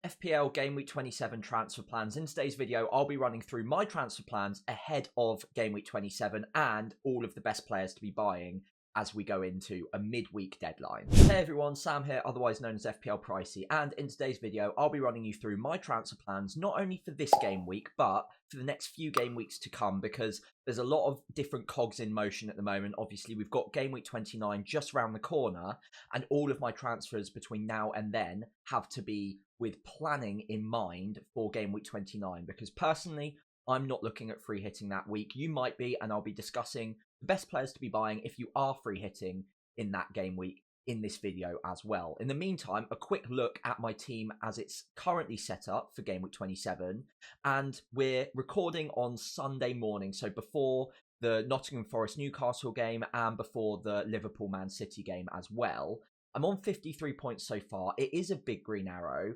FPL Game Week 27 transfer plans. In today's video, I'll be running through my transfer plans ahead of Game Week 27 and all of the best players to be buying as we go into a midweek deadline. Hey everyone, Sam here, otherwise known as FPL Pricey, and in today's video, I'll be running you through my transfer plans, not only for this game week, but for the next few game weeks to come, because there's a lot of different cogs in motion at the moment. Obviously, we've got Game Week 29 just around the corner, and all of my transfers between now and then have to be with planning in mind for Game Week 29, because personally, I'm not looking at free hitting that week. You might be, and I'll be discussing the best players to be buying if you are free hitting in that game week in this video as well. In the meantime, a quick look at my team as it's currently set up for Game Week 27, and we're recording on Sunday morning, so before the Nottingham Forest Newcastle game and before the Liverpool Man City game as well. I'm on 53 points so far. It is a big green arrow.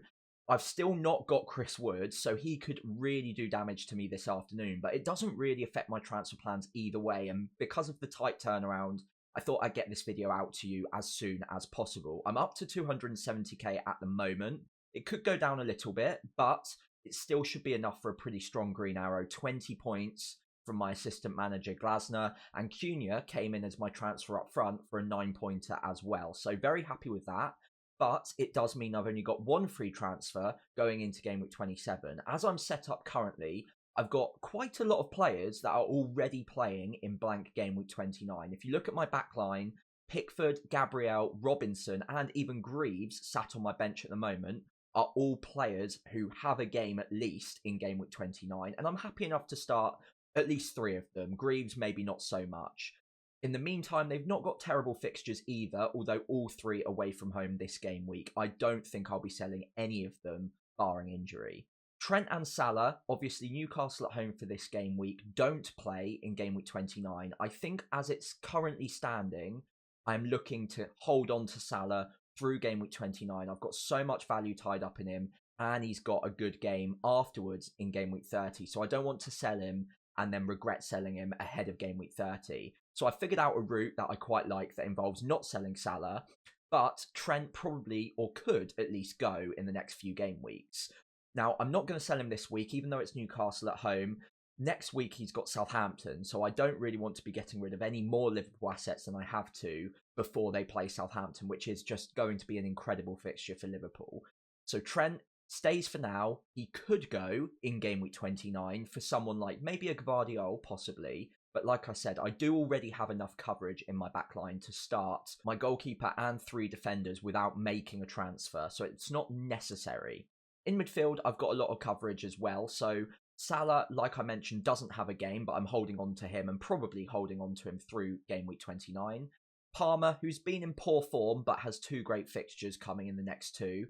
I've still not got Chris Wood, so he could really do damage to me this afternoon, but it doesn't really affect my transfer plans either way, and because of the tight turnaround, I thought I'd get this video out to you as soon as possible. I'm up to 270k at the moment. It could go down a little bit, but it still should be enough for a pretty strong green arrow. 20 points from my assistant manager Glasner, and Cunha came in as my transfer up front for a 9-pointer as well, so very happy with that. But it does mean I've only got one free transfer going into Game Week 27. As I'm set up currently, I've got quite a lot of players that are already playing in blank Game Week 29. If you look at my backline, Pickford, Gabriel, Robinson, and even Greaves, sat on my bench at the moment, are all players who have a game at least in Game Week 29. And I'm happy enough to start at least 3 of them. Greaves, maybe not so much. In the meantime, they've not got terrible fixtures either, although all 3 away from home this game week. I don't think I'll be selling any of them, barring injury. Trent and Salah, obviously Newcastle at home for this game week, don't play in Game Week 29. I think as it's currently standing, I'm looking to hold on to Salah through Game Week 29. I've got so much value tied up in him, and he's got a good game afterwards in Game Week 30, so I don't want to sell him and then regret selling him ahead of Game Week 30. So I figured out a route that I quite like that involves not selling Salah, but Trent probably, or could at least, go in the next few game weeks. Now, I'm not going to sell him this week, even though it's Newcastle at home. Next week, he's got Southampton, so I don't really want to be getting rid of any more Liverpool assets than I have to before they play Southampton, which is just going to be an incredible fixture for Liverpool. So Trent stays for now. He could go in Game Week 29 for someone like maybe a Gvardiol, possibly. But like I said, I do already have enough coverage in my backline to start my goalkeeper and 3 defenders without making a transfer, so it's not necessary. In midfield, I've got a lot of coverage as well, so Salah, like I mentioned, doesn't have a game, but I'm holding on to him and probably holding on to him through Game Week 29. Palmer, who's been in poor form but has 2 great fixtures coming in the next 2.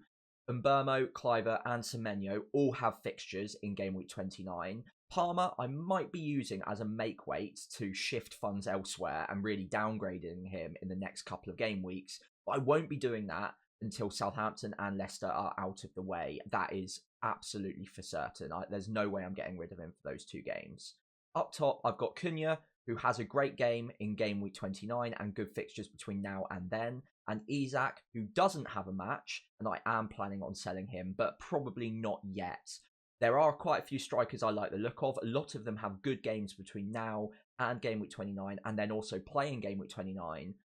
Mbermo, Cliver and Semenyo all have fixtures in Game Week 29. Palmer, I might be using as a make weight to shift funds elsewhere and really downgrading him in the next couple of game weeks, but I won't be doing that until Southampton and Leicester are out of the way. That is absolutely for certain. There's no way I'm getting rid of him for those 2 games. Up top, I've got Cunha, who has a great game in Game Week 29 and good fixtures between now and then, and Isak, who doesn't have a match, and I am planning on selling him, but probably not yet. There are quite a few strikers I like the look of. A lot of them have good games between now and Game Week 29, and then also playing Game Week 29.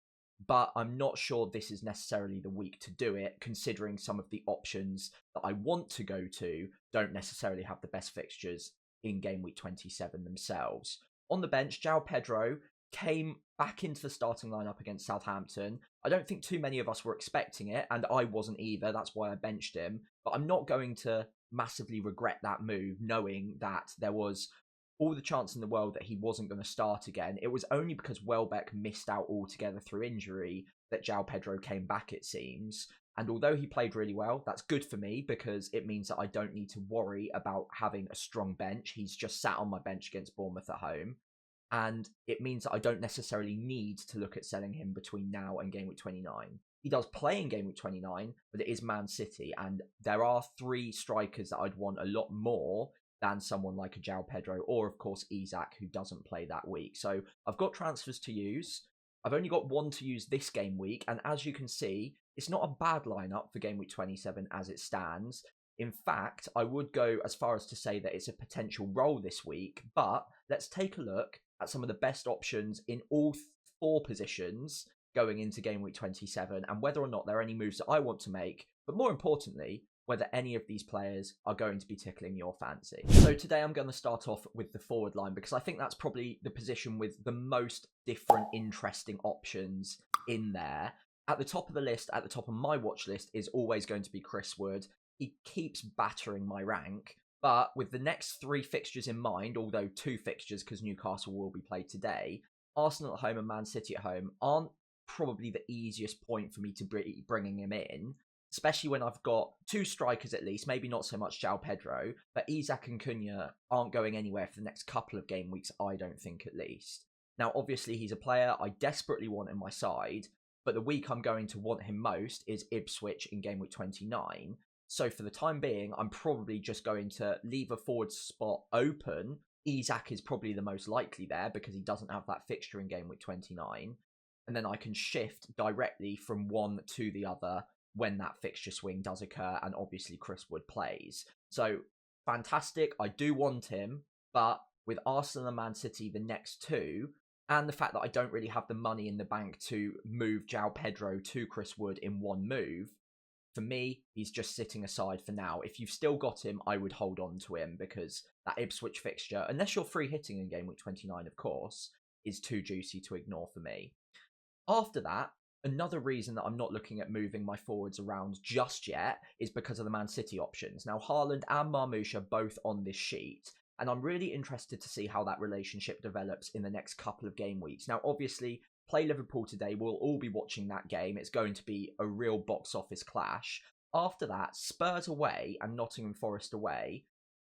But I'm not sure this is necessarily the week to do it, considering some of the options that I want to go to don't necessarily have the best fixtures in Game Week 27 themselves. On the bench, João Pedro came back into the starting lineup against Southampton. I don't think too many of us were expecting it, and I wasn't either. That's why I benched him. But I'm not going to massively regret that move, knowing that there was all the chance in the world that he wasn't going to start again. It was only because Welbeck missed out altogether through injury that João Pedro came back, it seems. And although he played really well, that's good for me because it means that I don't need to worry about having a strong bench. He's just sat on my bench against Bournemouth at home. And it means that I don't necessarily need to look at selling him between now and Game Week 29. He does play in Game Week 29, but it is Man City, and there are 3 strikers that I'd want a lot more than someone like a João Pedro, or of course Isak, who doesn't play that week. So I've got transfers to use. I've only got 1 to use this game week, and as you can see, it's not a bad lineup for Game Week 27 as it stands. In fact, I would go as far as to say that it's a potential role this week, but let's take a look at some of the best options in all four positions going into Game Week 27 and whether or not there are any moves that I want to make, but more importantly, whether any of these players are going to be tickling your fancy. So today I'm going to start off with the forward line because I think that's probably the position with the most different, interesting options in there. At the top of the list, at the top of my watch list, is always going to be Chris Wood. He keeps battering my rank, but with the next three fixtures in mind, although two fixtures because Newcastle will be played today, Arsenal at home and Man City at home aren't probably the easiest point for me to be bringing him in, especially when I've got two strikers at least, maybe not so much João Pedro, but Isak and Cunha aren't going anywhere for the next couple of game weeks, I don't think at least. Now, obviously, he's a player I desperately want in my side, but the week I'm going to want him most is Ipswich in Game Week 29. So for the time being, I'm probably just going to leave a forward spot open. Isak is probably the most likely there because he doesn't have that fixture in Game Week 29. And then I can shift directly from one to the other when that fixture swing does occur, and obviously Chris Wood plays. So fantastic, I do want him, but with Arsenal and Man City the next two, and the fact that I don't really have the money in the bank to move João Pedro to Chris Wood in one move, for me, he's just sitting aside for now. If you've still got him, I would hold on to him because that Ipswich fixture, unless you're free hitting in Game Week 29, of course, is too juicy to ignore for me. After that, another reason that I'm not looking at moving my forwards around just yet is because of the Man City options. Now, Haaland and Marmoush are both on this sheet, and I'm really interested to see how that relationship develops in the next couple of game weeks. Now, obviously, play Liverpool today. We'll all be watching that game. It's going to be a real box office clash. After that, Spurs away and Nottingham Forest away.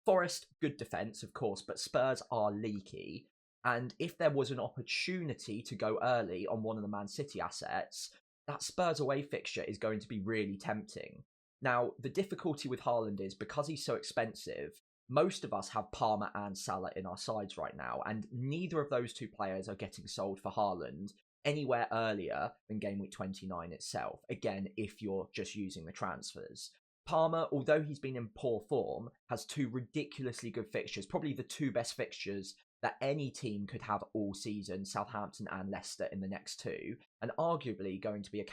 Forest, good defence, of course, but Spurs are leaky. And if there was an opportunity to go early on one of the Man City assets, that Spurs away fixture is going to be really tempting. Now, the difficulty with Haaland is because he's so expensive, most of us have Palmer and Salah in our sides right now, and neither of those two players are getting sold for Haaland anywhere earlier than Game Week 29 itself. Again, if you're just using the transfers. Palmer, although he's been in poor form, has two ridiculously good fixtures, probably the two best fixtures that any team could have all season, Southampton and Leicester in the next two, and arguably going to be a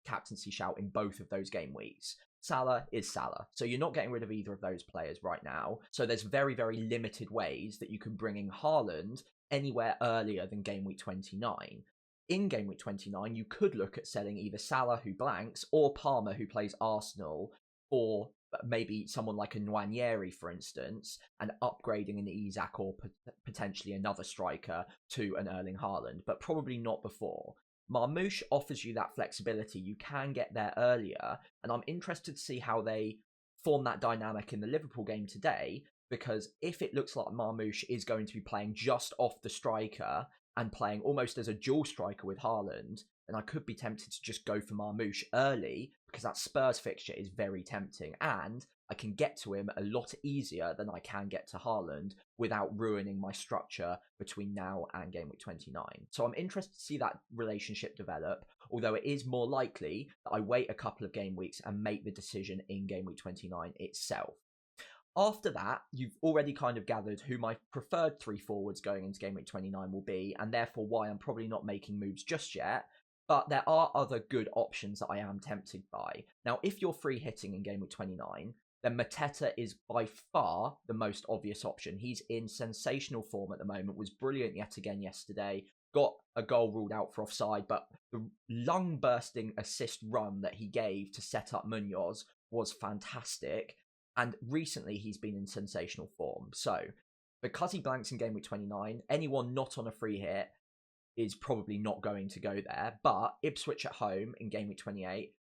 captaincy shout in both of those game weeks. Salah is Salah, so you're not getting rid of either of those players right now, so there's very, very limited ways that you can bring in Haaland anywhere earlier than Game Week 29. In Game Week 29, you could look at selling either Salah, who blanks, or Palmer, who plays Arsenal, or maybe someone like a Nwaneri, for instance, and upgrading an Isak or potentially another striker to an Erling Haaland, but probably not before. Marmoush offers you that flexibility. You can get there earlier, and I'm interested to see how they form that dynamic in the Liverpool game today, because if it looks like Marmoush is going to be playing just off the striker and playing almost as a dual striker with Haaland, then I could be tempted to just go for Marmoush early because that Spurs fixture is very tempting and I can get to him a lot easier than I can get to Haaland without ruining my structure between now and Game Week 29. So I'm interested to see that relationship develop, although it is more likely that I wait a couple of game weeks and make the decision in Game Week 29 itself. After that, you've already kind of gathered who my preferred three forwards going into Game Week 29 will be, and therefore why I'm probably not making moves just yet. But there are other good options that I am tempted by. Now, if you're free hitting in Game Week 29, then Mateta is by far the most obvious option. He's in sensational form at the moment, was brilliant yet again yesterday, got a goal ruled out for offside, but the lung-bursting assist run that he gave to set up Munoz was fantastic. And recently he's been in sensational form. So, because he blanks in Game Week 29, anyone not on a free hit is probably not going to go there. But Ipswich at home in Game Week 28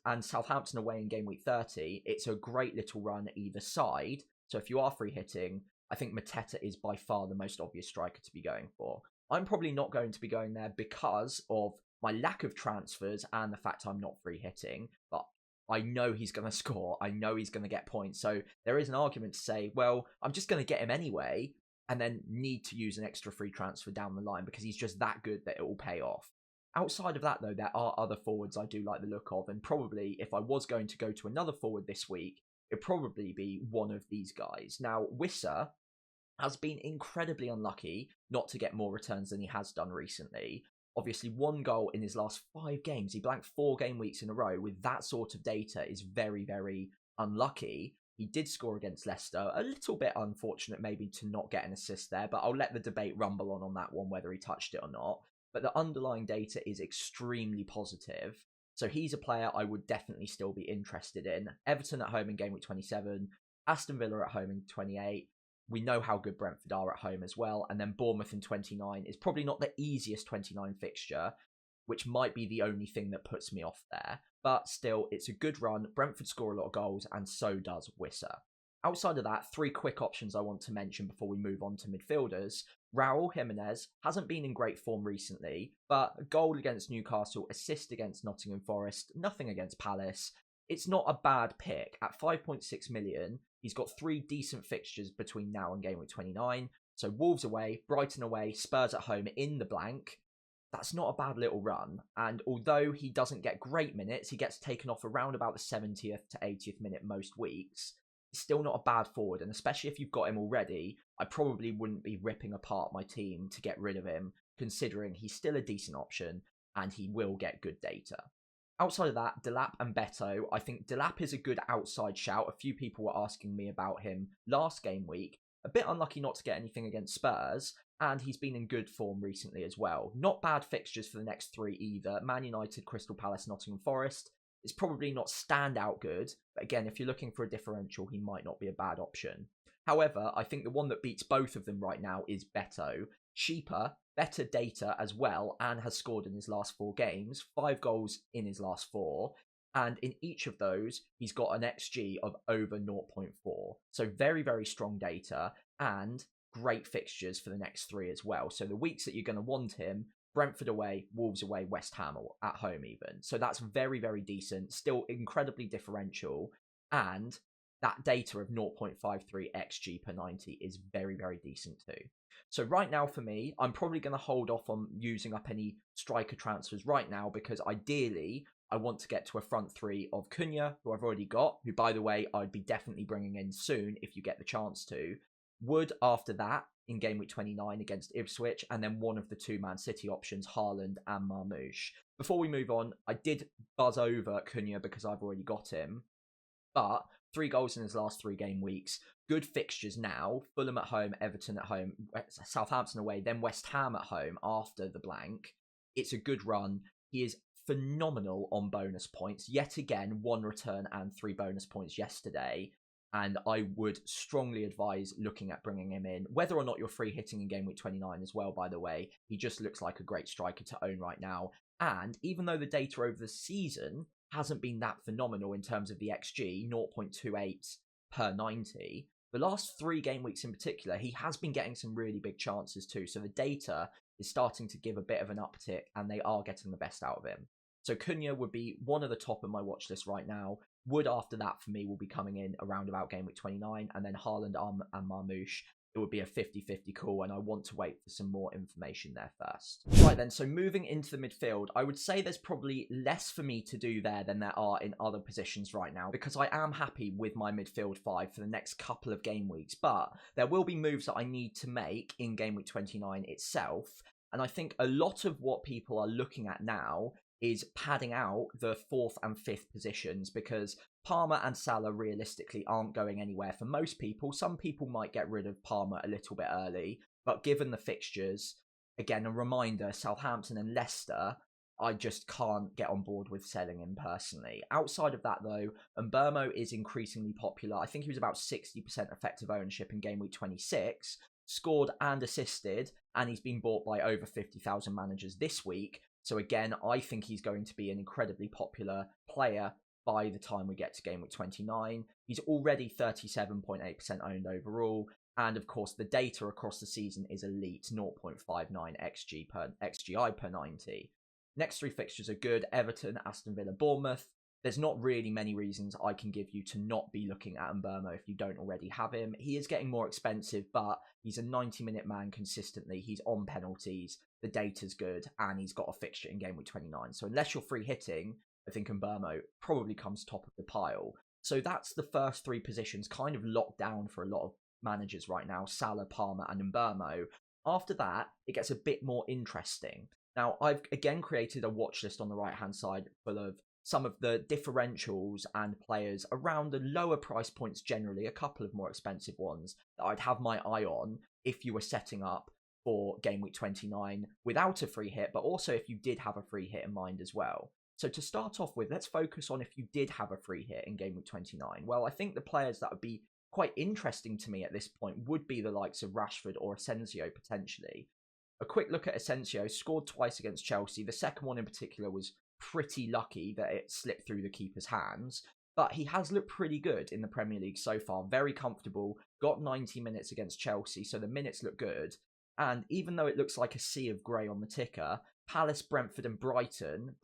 and Southampton away in Game Week 30, it's a great little run either side. So if you are free hitting, I think Mateta is by far the most obvious striker to be going for. I'm probably not going to be going there because of my lack of transfers and the fact I'm not free hitting, but I know he's going to score. I know he's going to get points. So there is an argument to say, well, I'm just going to get him anyway and then need to use an extra free transfer down the line because he's just that good that it will pay off. Outside of that, though, there are other forwards I do like the look of. And probably if I was going to go to another forward this week, it'd probably be one of these guys. Now, Wissa has been incredibly unlucky not to get more returns than he has done recently. Obviously, 1 goal in his last 5 games. He blanked 4 game weeks in a row. With that sort of data is very, very unlucky. He did score against Leicester. A little bit unfortunate maybe to not get an assist there, but I'll let the debate rumble on that one, whether he touched it or not. But the underlying data is extremely positive. So he's a player I would definitely still be interested in. Everton at home in Game Week 27. Aston Villa at home in 28. We know how good Brentford are at home as well. And then Bournemouth in 29 is probably not the easiest 29 fixture, which might be the only thing that puts me off there. But still, it's a good run. Brentford score a lot of goals, and so does Wissa. Outside of that, 3 quick options I want to mention before we move on to midfielders. Raul Jimenez hasn't been in great form recently, but a goal against Newcastle, assist against Nottingham Forest, nothing against Palace. It's not a bad pick. At 5.6 million, he's got 3 decent fixtures between now and Game Week 29. So Wolves away, Brighton away, Spurs at home in the blank. That's not a bad little run. And although he doesn't get great minutes, he gets taken off around about the 70th to 80th minute most weeks. It's still not a bad forward. And especially if you've got him already, I probably wouldn't be ripping apart my team to get rid of him, considering he's still a decent option and he will get good data. Outside of that, Delap and Beto, I think Delap is a good outside shout. A few people were asking me about him last game week. A bit unlucky not to get anything against Spurs, and he's been in good form recently as well. Not bad fixtures for the next 3 either. Man United, Crystal Palace, Nottingham Forest. It's probably not standout good, but again, if you're looking for a differential, he might not be a bad option. However, I think the one that beats both of them right now is Beto. Cheaper, better data as well, and has scored in his last 4 games, 5 goals in his last 4, and in each of those, he's got an XG of over 0.4. So very, very strong data, and great fixtures for the next 3 as well. So the weeks that you're going to want him, Brentford away, Wolves away, West Ham at home even. So that's very, very decent, still incredibly differential, and that data of 0.53 XG per 90 is very, very decent too. So right now for me, I'm probably going to hold off on using up any striker transfers right now because ideally I want to get to a front 3 of Cunha, who I've already got, who by the way, I'd be definitely bringing in soon if you get the chance to. Wood after that in Game Week 29 against Ipswich, and then one of the 2 Man City options, Haaland and Marmoush. Before we move on, I did buzz over Cunha because I've already got him, but 3 goals in his last 3 game weeks. Good fixtures now. Fulham at home, Everton at home, Southampton away, then West Ham at home after the blank. It's a good run. He is phenomenal on bonus points. Yet again, 1 return and 3 bonus points yesterday. And I would strongly advise looking at bringing him in. Whether or not you're free hitting in Game Week 29 as well, by the way, he just looks like a great striker to own right now. And even though the data over the season hasn't been that phenomenal in terms of the XG, 0.28 per 90, the last 3 game weeks in particular, he has been getting some really big chances too. So the data is starting to give a bit of an uptick and they are getting the best out of him. So Cunha would be one of the top of my watch list right now. Wood after that for me will be coming in around about Game Week 29, and then Haaland and Marmoush, it would be a 50-50 call, and I want to wait for some more information there first. Right then, so moving into the midfield, I would say there's probably less for me to do there than there are in other positions right now, because I am happy with my midfield 5 for the next couple of game weeks, but there will be moves that I need to make in Game Week 29 itself, and I think a lot of what people are looking at now is padding out the 4th and 5th positions, because Palmer and Salah realistically aren't going anywhere for most people. Some people might get rid of Palmer a little bit early, but given the fixtures, again, a reminder, Southampton and Leicester, I just can't get on board with selling him personally. Outside of that though, Mbeumo is increasingly popular. I think he was about 60% effective ownership in Game Week 26, scored and assisted, and he's been bought by over 50,000 managers this week. So again, I think he's going to be an incredibly popular player by the time we get to Game Week 29. He's already 37.8% owned overall. And of course, the data across the season is elite, 0.59 XGI per 90. Next 3 fixtures are good: Everton, Aston Villa, Bournemouth. There's not really many reasons I can give you to not be looking at Mbeumo if you don't already have him. He is getting more expensive, but he's a 90-minute man consistently. He's on penalties, the data's good, and he's got a fixture in Game Week 29. So unless you're free hitting, I think Mbeumo probably comes top of the pile. So that's the first three positions kind of locked down for a lot of managers right now: Salah, Palmer, and Mbeumo. After that, it gets a bit more interesting. Now, I've again created a watch list on the right-hand side full of some of the differentials and players around the lower price points generally, a couple of more expensive ones that I'd have my eye on if you were setting up for Game Week 29 without a free hit, but also if you did have a free hit in mind as well. So to start off with, let's focus on if you did have a free hit in Game Week 29. Well, I think the players that would be quite interesting to me at this point would be the likes of Rashford or Asensio potentially. A quick look at Asensio: scored twice against Chelsea. The second one in particular was pretty lucky that it slipped through the keeper's hands, but he has looked pretty good in the Premier League so far. Very comfortable, got 90 minutes against Chelsea, so the minutes look good. And even though it looks like a sea of grey on the ticker, Palace, Brentford and Brighton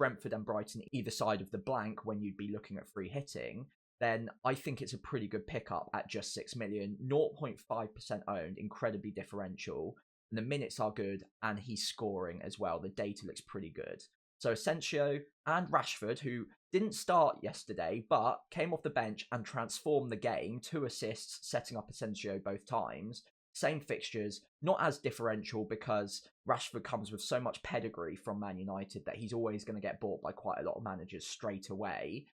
either side of the blank when you'd be looking at free hitting, then I think it's a pretty good pickup at just 6 million, 0.5% owned, incredibly differential, and the minutes are good, and he's scoring as well. The data looks pretty good. So Asensio and Rashford, who didn't start yesterday, but came off the bench and transformed the game, 2 assists, setting up Asensio both times. Same fixtures, not as differential because Rashford comes with so much pedigree from Man United that he's always going to get bought by quite a lot of managers straight away.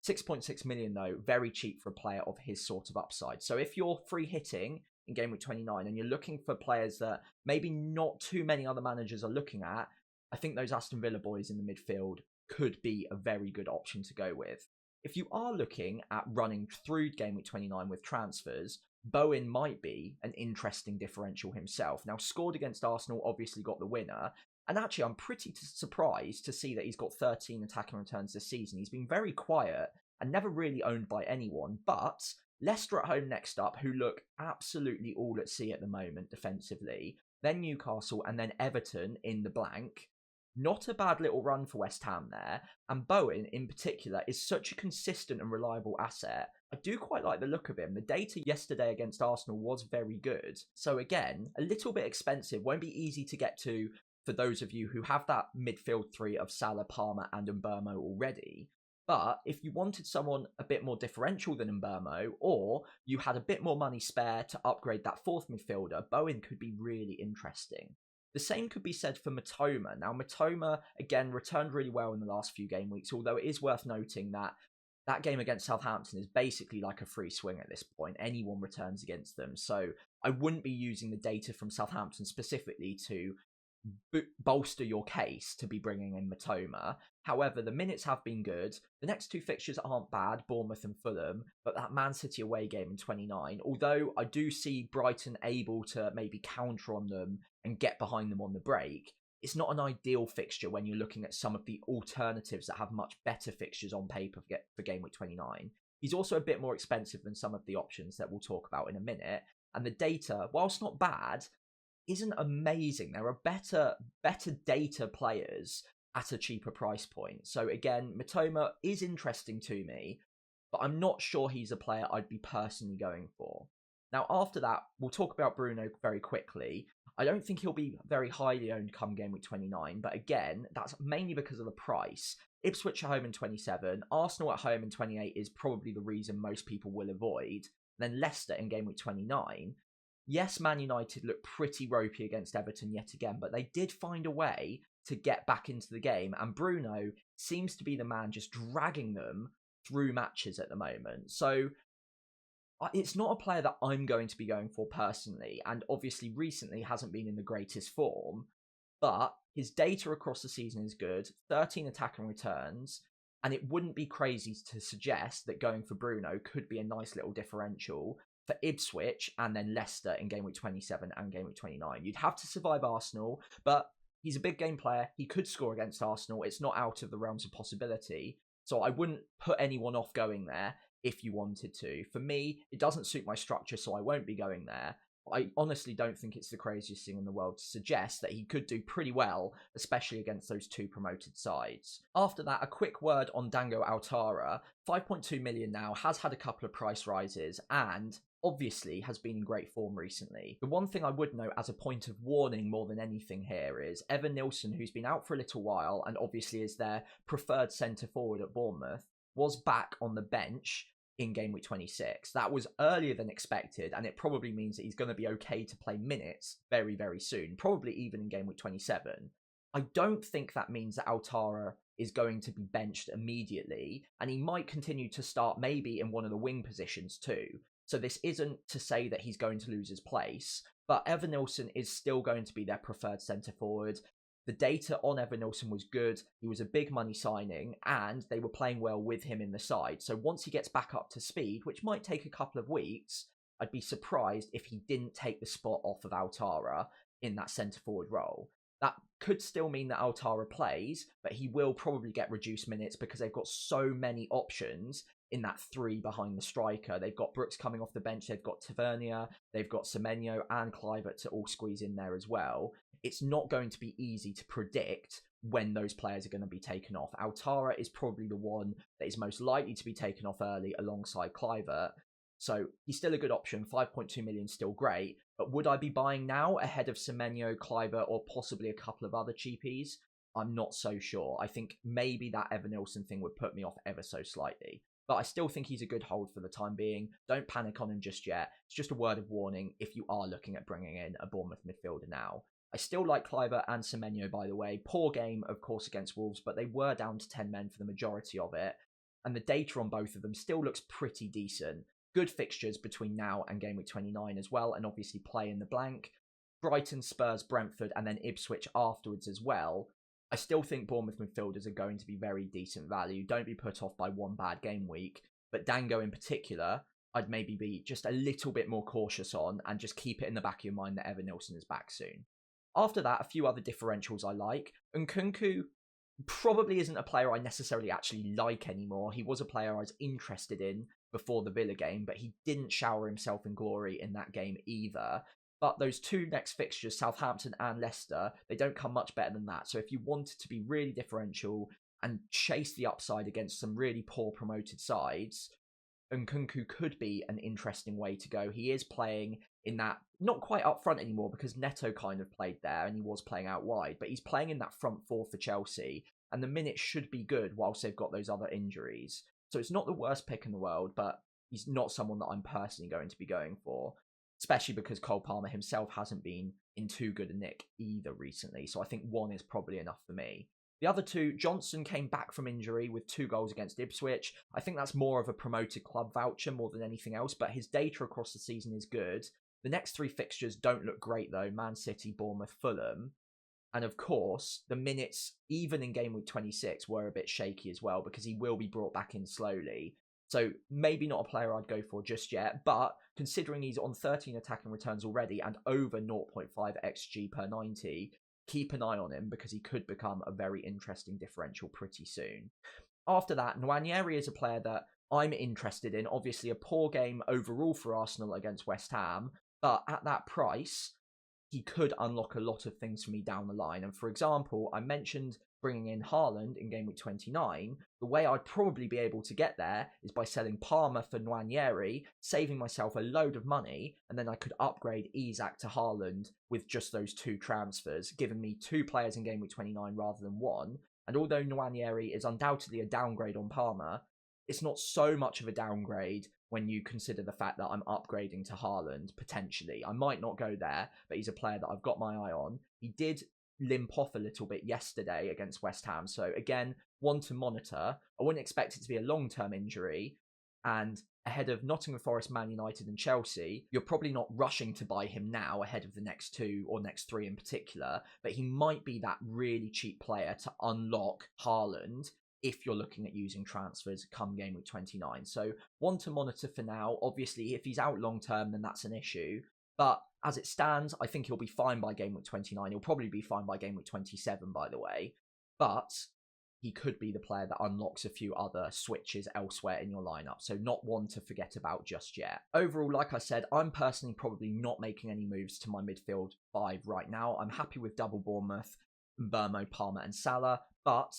6.6 million though, very cheap for a player of his sort of upside. So if you're free hitting in Game Week 29 and you're looking for players that maybe not too many other managers are looking at, I think those Aston Villa boys in the midfield could be a very good option to go with. If you are looking at running through Game Week 29 with transfers, Bowen might be an interesting differential himself. Now, scored against Arsenal, obviously got the winner. And actually, I'm pretty surprised to see that he's got 13 attacking returns this season. He's been very quiet and never really owned by anyone. But Leicester at home next up, who look absolutely all at sea at the moment defensively. Then Newcastle and then Everton in the blank. Not a bad little run for West Ham there. And Bowen, in particular, is such a consistent and reliable asset. I do quite like the look of him. The data yesterday against Arsenal was very good. So again, a little bit expensive. Won't be easy to get to for those of you who have that midfield three of Salah, Palmer and Mbeumo already. But if you wanted someone a bit more differential than Mbeumo, or you had a bit more money spare to upgrade that fourth midfielder, Bowen could be really interesting. The same could be said for Mitoma. Now, Mitoma, again, returned really well in the last few game weeks, although it is worth noting that that game against Southampton is basically like a free swing at this point. Anyone returns against them. So I wouldn't be using the data from Southampton specifically to bolster your case to be bringing in Mitoma. However, the minutes have been good. The next 2 fixtures aren't bad, Bournemouth and Fulham, but that Man City away game in 29, although I do see Brighton able to maybe counter on them and get behind them on the break, it's not an ideal fixture when you're looking at some of the alternatives that have much better fixtures on paper for Game Week 29. He's also a bit more expensive than some of the options that we'll talk about in a minute, and the data, whilst not bad, isn't amazing. There are better data players at a cheaper price point. So again, Mitoma is interesting to me, but I'm not sure he's a player I'd be personally going for. Now, after that, we'll talk about Bruno very quickly. I don't think he'll be very highly owned come Game Week 29, but again, that's mainly because of the price. Ipswich at home in 27, Arsenal at home in 28 is probably the reason most people will avoid. Then Leicester in Game Week 29. Yes, Man United looked pretty ropey against Everton yet again, but they did find a way to get back into the game, and Bruno seems to be the man just dragging them through matches at the moment. So it's not a player that I'm going to be going for personally, and obviously recently hasn't been in the greatest form, but his data across the season is good, 13 attacking returns, and it wouldn't be crazy to suggest that going for Bruno could be a nice little differential for Ipswich and then Leicester in Game Week 27 and Game Week 29. You'd have to survive Arsenal, but he's a big game player. He could score against Arsenal. It's not out of the realms of possibility. So I wouldn't put anyone off going there if you wanted to. For me, it doesn't suit my structure, so I won't be going there. I honestly don't think it's the craziest thing in the world to suggest that he could do pretty well, especially against those 2 promoted sides. After that, a quick word on Dango Altara. 5.2 million now, has had a couple of price rises, and obviously has been in great form recently. The one thing I would note as a point of warning more than anything here is Evan Nilsson, who's been out for a little while and obviously is their preferred centre forward at Bournemouth, was back on the bench in game week 26. That was earlier than expected, and it probably means that he's going to be okay to play minutes very, very soon, probably even in game week 27. I don't think that means that Altara is going to be benched immediately, and he might continue to start maybe in one of the wing positions too. So this isn't to say that he's going to lose his place, but Evanilson is still going to be their preferred centre forward. The data on Evanilson was good. He was a big money signing, and they were playing well with him in the side. So once he gets back up to speed, which might take a couple of weeks, I'd be surprised if he didn't take the spot off of Altara in that centre forward role. That could still mean that Altara plays, but he will probably get reduced minutes because they've got so many options in that three behind the striker. They've got Brooks coming off the bench, they've got Tavernier, they've got Semenyo and Kluivert to all squeeze in there as well. It's not going to be easy to predict when those players are going to be taken off. Altara is probably the one that is most likely to be taken off early alongside Kluivert. So he's still a good option. 5.2 million still great. But would I be buying now ahead of Semenyo, Kluivert, or possibly a couple of other cheapies? I'm not so sure. I think maybe that Evanilson thing would put me off ever so slightly. But I still think he's a good hold for the time being. Don't panic on him just yet. It's just a word of warning if you are looking at bringing in a Bournemouth midfielder now. I still like Kluivert and Semenyo, by the way. Poor game, of course, against Wolves, but they were down to 10 men for the majority of it. And the data on both of them still looks pretty decent. Good fixtures between now and game week 29 as well, and obviously play in the blank. Brighton, Spurs, Brentford, and then Ipswich afterwards as well. I still think Bournemouth midfielders are going to be very decent value. Don't be put off by one bad game week. But Dango in particular, I'd maybe be just a little bit more cautious on and just keep it in the back of your mind that Evanilson is back soon. After that, a few other differentials I like. Nkunku probably isn't a player I necessarily actually like anymore. He was a player I was interested in before the Villa game, but he didn't shower himself in glory in that game either. But those two next fixtures, Southampton and Leicester, they don't come much better than that. So if you wanted to be really differential and chase the upside against some really poor promoted sides, Nkunku could be an interesting way to go. He is playing in that, not quite up front anymore because Neto kind of played there and he was playing out wide, but he's playing in that front four for Chelsea and the minutes should be good whilst they've got those other injuries. So it's not the worst pick in the world, but he's not someone that I'm personally going to be going for, especially because Cole Palmer himself hasn't been in too good a nick either recently. So I think one is probably enough for me. The other two, Johnson came back from injury with 2 goals against Ipswich. I think that's more of a promoted club voucher more than anything else, but his data across the season is good. The next 3 fixtures don't look great though. Man City, Bournemouth, Fulham. And of course, the minutes, even in game week 26, were a bit shaky as well because he will be brought back in slowly. So maybe not a player I'd go for just yet, but considering he's on 13 attacking returns already and over 0.5 XG per 90, keep an eye on him because he could become a very interesting differential pretty soon. After that, Nwaneri is a player that I'm interested in. Obviously, a poor game overall for Arsenal against West Ham, but at that price, he could unlock a lot of things for me down the line. And for example, I mentioned bringing in Haaland in game week 29. The way I'd probably be able to get there is by selling Palmer for Nwaneri, saving myself a load of money, and then I could upgrade Isak to Haaland with just those 2 transfers, giving me 2 players in game week 29 rather than 1. And although Nwaneri is undoubtedly a downgrade on Palmer, it's not so much of a downgrade when you consider the fact that I'm upgrading to Haaland, potentially. I might not go there, but he's a player that I've got my eye on. He did limp off a little bit yesterday against West Ham, so again, one to monitor. I wouldn't expect it to be a long-term injury, and ahead of Nottingham Forest, Man United and Chelsea, you're probably not rushing to buy him now ahead of the next 2 or next 3 in particular, but he might be that really cheap player to unlock Haaland if you're looking at using transfers come game week 29. So one to monitor for now. Obviously, if he's out long term, then that's an issue. But as it stands, I think he'll be fine by game week 29. He'll probably be fine by game week 27, by the way. But he could be the player that unlocks a few other switches elsewhere in your lineup. So not one to forget about just yet. Overall, like I said, I'm personally probably not making any moves to my midfield 5 right now. I'm happy with double Bournemouth, Mbeumo, Palmer and Salah. But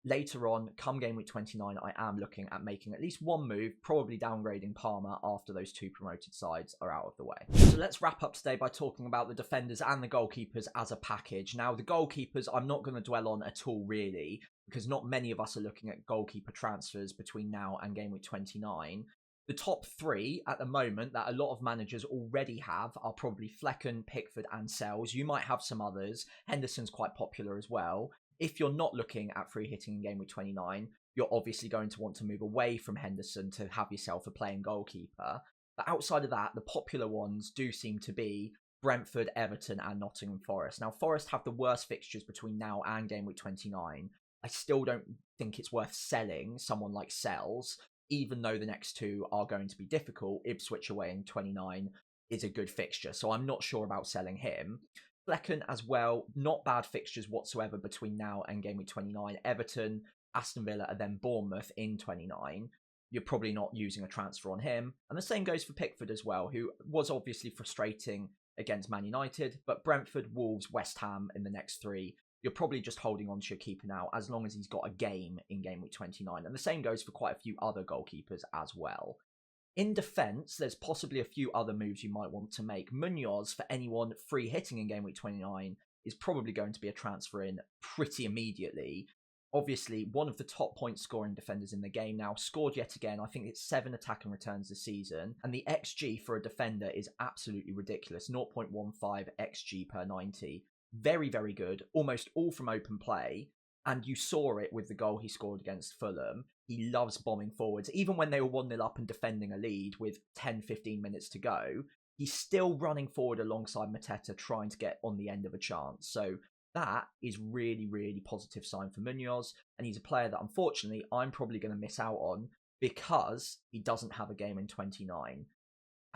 later on, come game week 29, I am looking at making at least one move, probably downgrading Palmer after those 2 promoted sides are out of the way. So let's wrap up today by talking about the defenders and the goalkeepers as a package. Now, the goalkeepers I'm not going to dwell on at all, really, because not many of us are looking at goalkeeper transfers between now and game week 29. The top three at the moment that a lot of managers already have are probably Flecken, Pickford, and Sells. You might have some others. Henderson's quite popular as well. If you're not looking at free hitting in Game Week 29, you're obviously going to want to move away from Henderson to have yourself a playing goalkeeper. But outside of that, the popular ones do seem to be Brentford, Everton, and Nottingham Forest. Now, Forest have the worst fixtures between now and Game Week 29. I still don't think it's worth selling someone like Sells, even though the next two are going to be difficult. Ipswich away in 29 is a good fixture, so I'm not sure about selling him. Flecken as well, not bad fixtures whatsoever between now and Game Week 29. Everton, Aston Villa, and then Bournemouth in 29. You're probably not using a transfer on him. And the same goes for Pickford as well, who was obviously frustrating against Man United, but Brentford, Wolves, West Ham in the next three, you're probably just holding on to your keeper now as long as he's got a game in Game Week 29. And the same goes for quite a few other goalkeepers as well. In defence, there's possibly a few other moves you might want to make. Munoz, for anyone free hitting in Game Week 29, is probably going to be a transfer in pretty immediately. Obviously, one of the top point scoring defenders in the game now, scored yet again. I think it's 7 attacking returns this season. And the XG for a defender is absolutely ridiculous. 0.15 XG per 90. Very, very good. Almost all from open play. And you saw it with the goal he scored against Fulham. He loves bombing forwards. Even when they were 1-0 up and defending a lead with 10-15 minutes to go, he's still running forward alongside Mateta trying to get on the end of a chance. So that is really, really positive sign for Munoz. And he's a player that unfortunately I'm probably going to miss out on because he doesn't have a game in 29.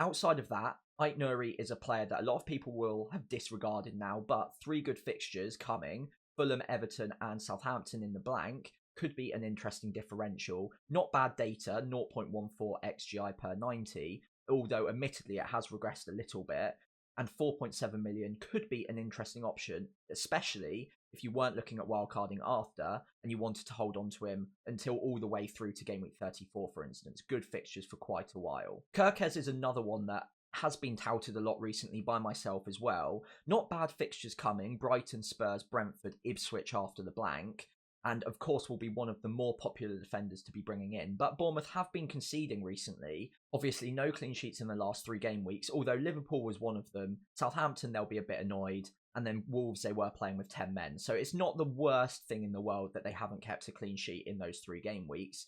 Outside of that, Ait Nouri is a player that a lot of people will have disregarded now, but 3 good fixtures coming. Fulham, Everton, and Southampton in the blank could be an interesting differential. Not bad data, 0.14 XGI per 90, although admittedly it has regressed a little bit. And 4.7 million could be an interesting option, especially if you weren't looking at wildcarding after and you wanted to hold on to him until all the way through to Game Week 34, for instance. Good fixtures for quite a while. Kirkez is another one that has been touted a lot recently by myself as well. Not bad fixtures coming. Brighton, Spurs, Brentford, Ipswich after the blank. And of course will be one of the more popular defenders to be bringing in. But Bournemouth have been conceding recently. Obviously no clean sheets in the last 3 game weeks, although Liverpool was one of them. Southampton, they'll be a bit annoyed. And then Wolves, they were playing with 10 men. So it's not the worst thing in the world that they haven't kept a clean sheet in those 3 game weeks.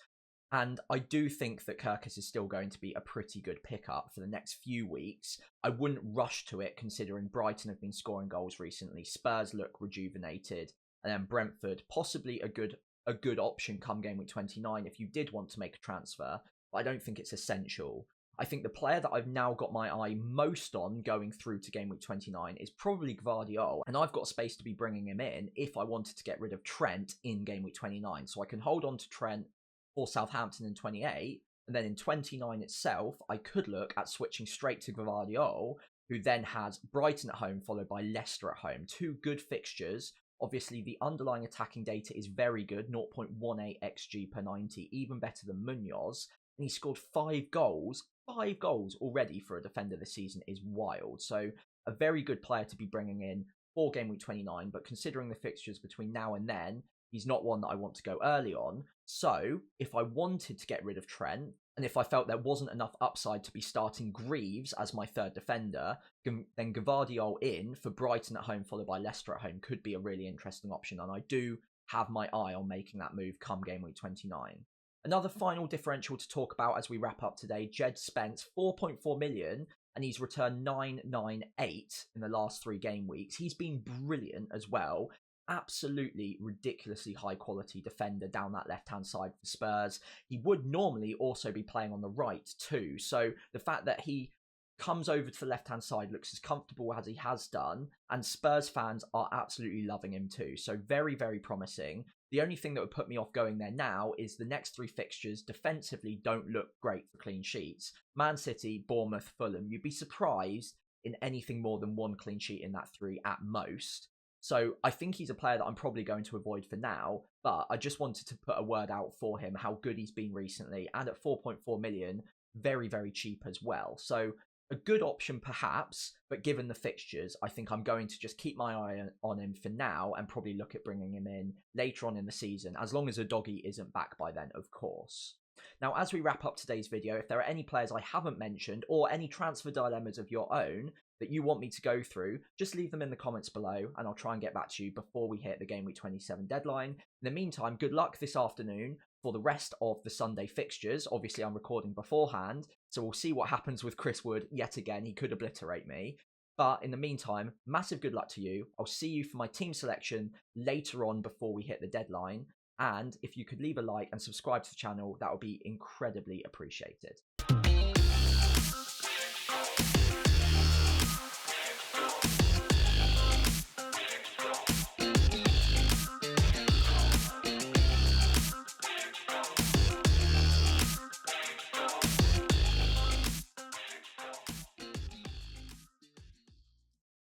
And I do think that Kirkus is still going to be a pretty good pickup for the next few weeks. I wouldn't rush to it considering Brighton have been scoring goals recently. Spurs look rejuvenated. And then Brentford, possibly a good option come Game Week 29 if you did want to make a transfer. But I don't think it's essential. I think the player that I've now got my eye most on going through to Game Week 29 is probably Gvardiol. And I've got space to be bringing him in if I wanted to get rid of Trent in Game Week 29. So I can hold on to Trent for Southampton in 28. And then in 29 itself, I could look at switching straight to Gvardiol, who then has Brighton at home followed by Leicester at home. 2 good fixtures. Obviously, the underlying attacking data is very good, 0.18 XG per 90, even better than Munoz. And he scored 5 goals. 5 goals already for a defender this season is wild. So a very good player to be bringing in for Game Week 29. But considering the fixtures between now and then, he's not one that I want to go early on. So if I wanted to get rid of Trent, and if I felt there wasn't enough upside to be starting Greaves as my 3rd defender, then Gvardiol in for Brighton at home followed by Leicester at home could be a really interesting option. And I do have my eye on making that move come Game Week 29. Another final differential to talk about as we wrap up today, Jed Spence, 4.4 million, and he's returned 998 in the last 3 game weeks. He's been brilliant as well. Absolutely ridiculously high quality defender down that left-hand side for Spurs. He would normally also be playing on the right too. So the fact that he comes over to the left-hand side, looks as comfortable as he has done, and Spurs fans are absolutely loving him too. So very, very promising. The only thing that would put me off going there now is the next 3 fixtures defensively don't look great for clean sheets. Man City, Bournemouth, Fulham. You'd be surprised in anything more than 1 clean sheet in that 3 at most. So I think he's a player that I'm probably going to avoid for now, but I just wanted to put a word out for him, how good he's been recently, and at 4.4 million, very, very cheap as well. So a good option perhaps, but given the fixtures, I think I'm going to just keep my eye on him for now and probably look at bringing him in later on in the season, as long as Udogie isn't back by then, of course. Now, as we wrap up today's video, if there are any players I haven't mentioned or any transfer dilemmas of your own that you want me to go through, just leave them in the comments below and I'll try and get back to you before we hit the Game Week 27 deadline. In the meantime, good luck this afternoon for the rest of the Sunday fixtures. Obviously, I'm recording beforehand, so we'll see what happens with Chris Wood yet again. He could obliterate me. But in the meantime, massive good luck to you. I'll see you for my team selection later on before we hit the deadline. And if you could leave a like and subscribe to the channel, that would be incredibly appreciated.